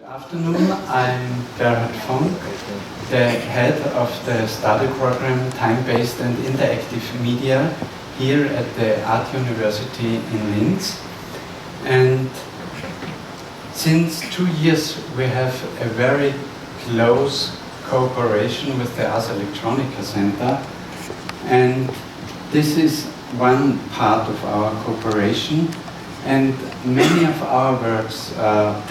Good afternoon, I'm Gerhard, the head of the study program Time-Based and Interactive Media here at the Art University in Linz. And since 2 years we have a very close cooperation with the Ars Electronica Center, and this is one part of our cooperation. And many of our works,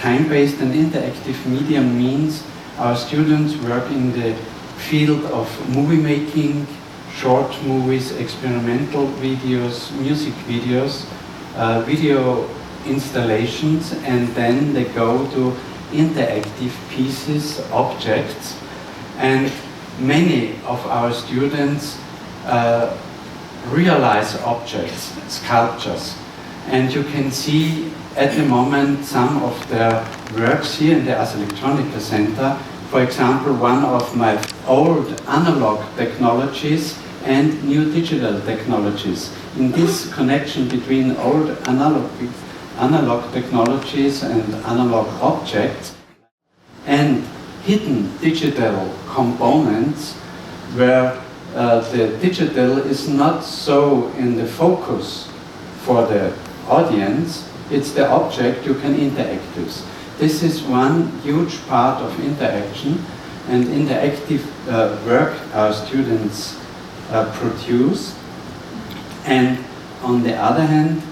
time-based and interactive media, means our students work in the field of movie making, short movies, experimental videos, music videos, video installations, and then they go to interactive pieces, objects. And many of our students realize objects, sculptures. And you can see at the moment some of their works here in the Ars Electronica Center. For example, one of my old analog technologies and new digital technologies. In this connection between old analog technologies and analog objects and hidden digital components where the digital is not so in the focus for the audience, it's the object you can interact with. This is one huge part of interaction and interactive work our students produce. And on the other hand,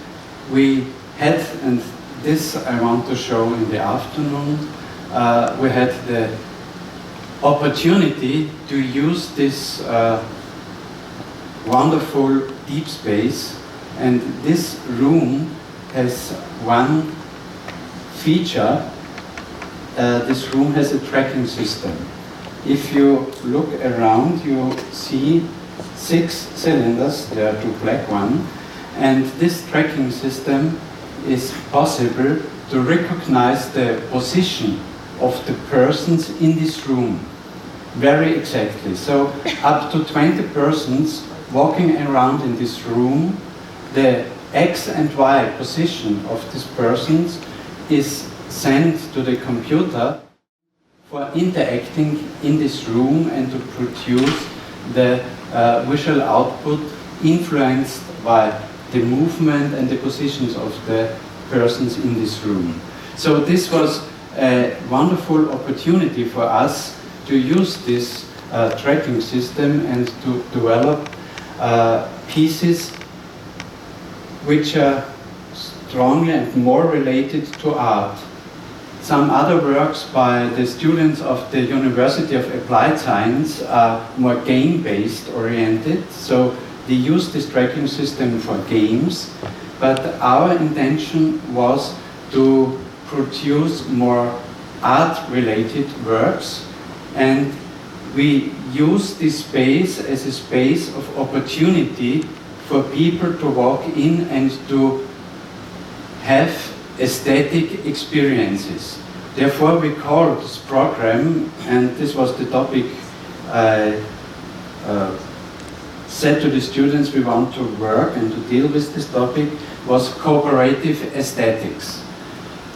we had, and this I want to show in the afternoon, we had the opportunity to use this wonderful deep space. And this room has one feature. This room has a tracking system. If you look around, you see 6 cylinders, there are 2 black ones, and this tracking system is possible to recognize the position of the persons in this room very exactly. So up to 20 persons walking around in this room, the X and Y position of these persons is sent to the computer for interacting in this room and to produce the visual output influenced by the movement and the positions of the persons in this room. So this was a wonderful opportunity for us to use this tracking system and to develop pieces which are strongly and more related to art. Some other works by the students of the University of Applied Science are more game-based oriented, so they use this tracking system for games, but our intention was to produce more art-related works, and we use this space as a space of opportunity for people to walk in and to have aesthetic experiences. Therefore we call this program, and this was the topic I said to the students we want to work and to deal with this topic, was cooperative aesthetics.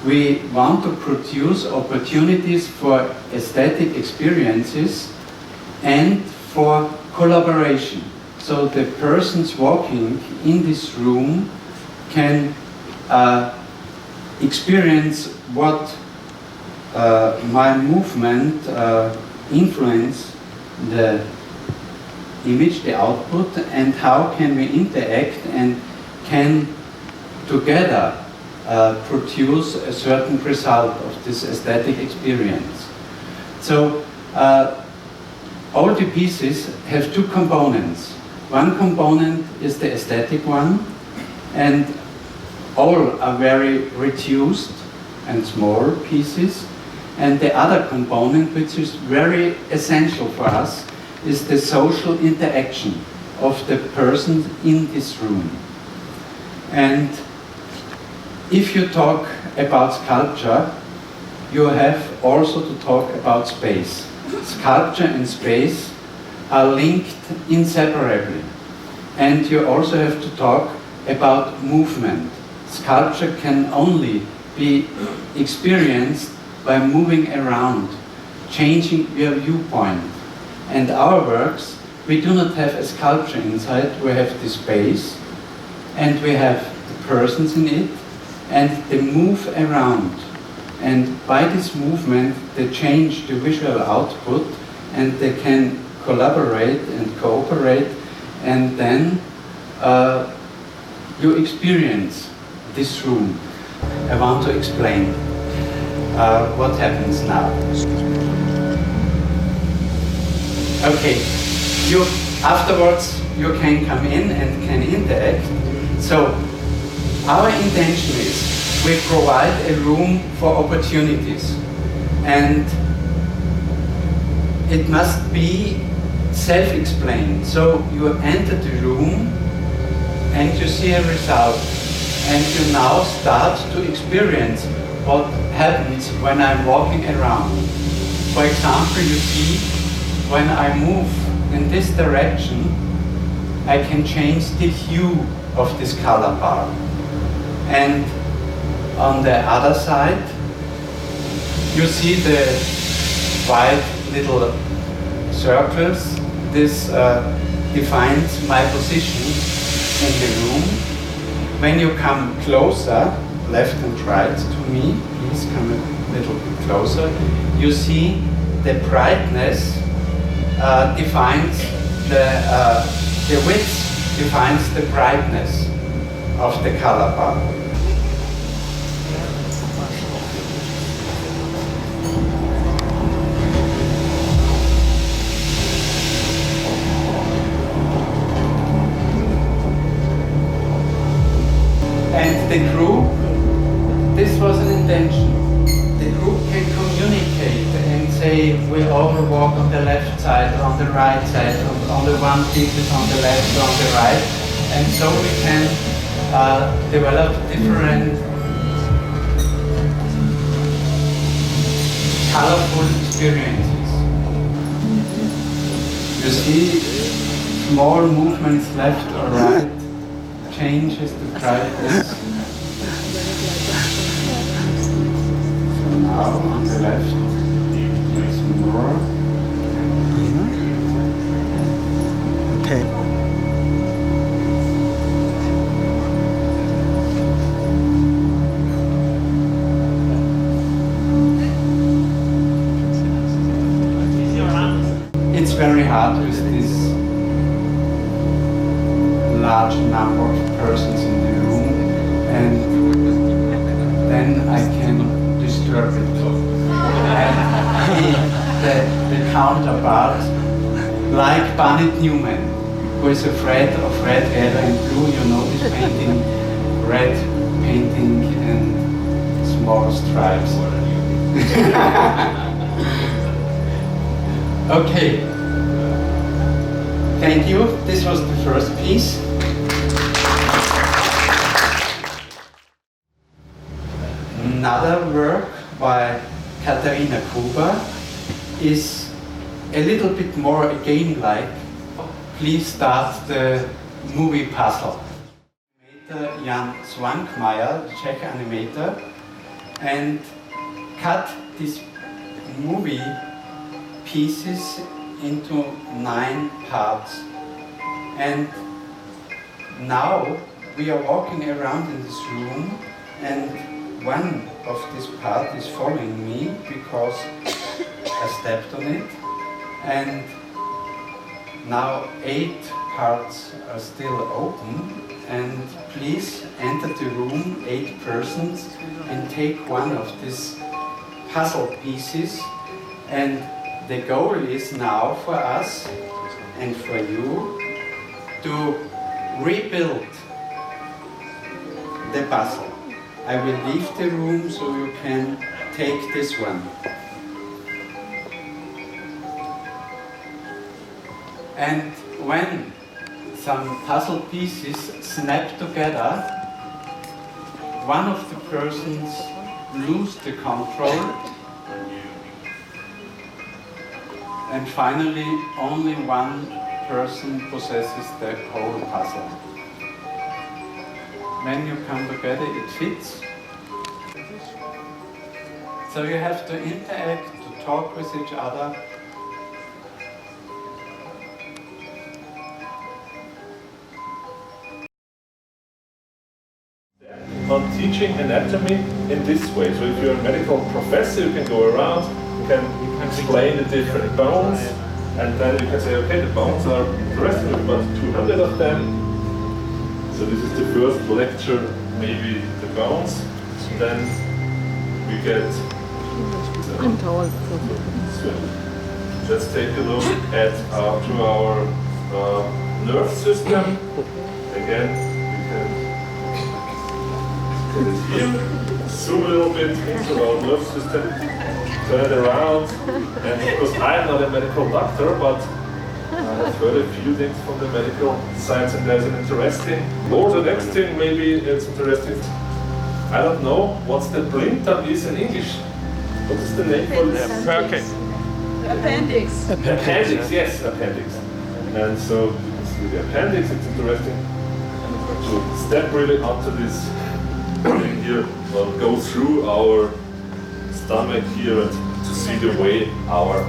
We want to produce opportunities for aesthetic experiences and for collaboration. So the persons walking in this room can experience what my movement influence the image, the output, and how can we interact and can together produce a certain result of this aesthetic experience. So all the pieces have 2 components. One component is the aesthetic one, and all are very reduced and small pieces. And the other component, which is very essential for us, is the social interaction of the persons in this room. And if you talk about sculpture, you have also to talk about space. Sculpture and space are linked inseparably. And you also have to talk about movement. Sculpture can only be experienced by moving around, changing your viewpoint. And our works, we do not have a sculpture inside, we have the space, and we have the persons in it, and they move around. And by this movement, they change the visual output, and they can collaborate and cooperate, and then you experience this room. I want to explain what happens now. Okay, afterwards you can come in and can interact. So our intention is we provide a room for opportunities, and it must be self-explained. So you enter the room and you see a result, and you now start to experience what happens when I'm walking around. For example, you see when I move in this direction, I can change the hue of this color bar. And on the other side, you see the white little circles. This defines my position in the room. When you come closer, left and right to me, please come a little bit closer, you see the brightness defines the width defines the brightness of the color bar. And the group, this was an intention. The group can communicate and say, we overwalk on the left side, on the right side, on the one piece is on the left, on the right. And so we can develop different colorful experiences. You see small movements left or right, changes the brightness. So now on the left, it's more. Okay. It's very hard with this large number of persons in the room, and then I can disturb it. And the counterpart, like Barnett Newman, who is afraid of red, yellow and blue, you know this painting, red painting and small stripes. Okay, thank you. This was the first piece. Another work by Katharina Kuba is a little bit more again like, please start the movie puzzle. Animator Jan Swankmajer, the Czech animator, and cut this movie pieces into 9 parts. And now we are walking around in this room, and one of this part is following me because I stepped on it. And now 8 parts are still open. And please enter the room, 8 persons, and take one of these puzzle pieces. And the goal is now for us and for you to rebuild the puzzle. I will leave the room so you can take this one. And when some puzzle pieces snap together, one of the persons loses the control, and finally only one person possesses the whole puzzle. When you come together, it fits. So you have to interact, to talk with each other. On teaching anatomy in this way. So if you're a medical professor, you can go around, you can explain the different bones, and then you can say, okay, the bones are interesting, we've got 200 of them. So this is the first lecture, maybe the bones. Then we get so let's take a look at our nerve system. Again, we can get it here, zoom a little bit into our nerve system, turn it around, and of course I'm not a medical doctor, but I have heard a few things from the medical science, and there's an interesting, or the next thing maybe it's interesting, I don't know what's the blinddarm is in English. What is the name for this? Okay. Appendix. Appendix, yes, appendix. And so you can see the appendix, it's interesting to step really onto this thing here, or go through our stomach here and to see the way our...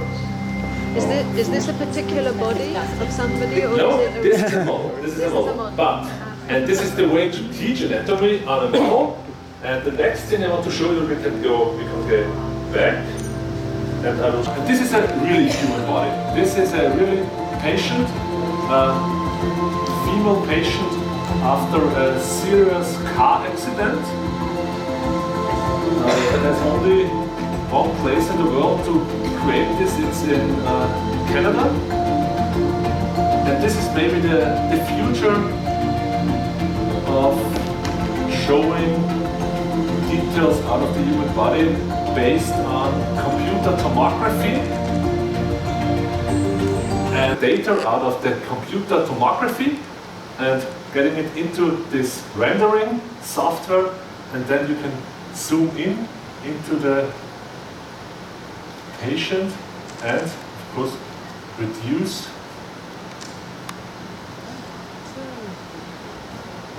Is this a particular body of somebody? Or No, is it this is a model. This is a model. But, and this is the way to teach anatomy on a model. And the next thing I want to show you, we can go back. And this is a really human body. This is a really patient, female patient after a serious car accident. There's only one place in the world to create this, it's in Canada. And this is maybe the future of showing details out of the human body based on computer tomography and data out of the computer tomography and getting it into this rendering software, and then you can zoom in into the patient and of course reduce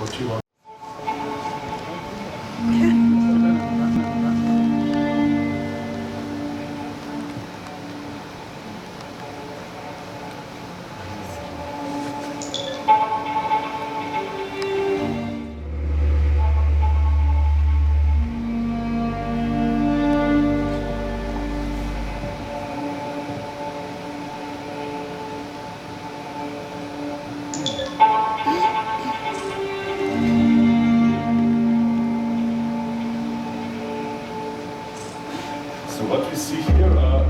what you want. So what we see here are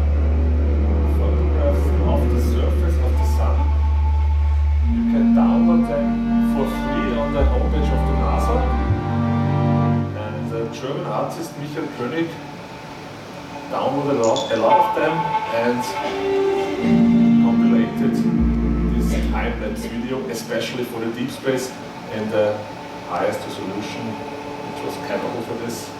photographs of the surface of the sun. You can download them for free on the homepage of the NASA. And the German artist Michael König downloaded a lot of them and compilated this time-lapse video, especially for the deep space and the highest resolution which was capable for this.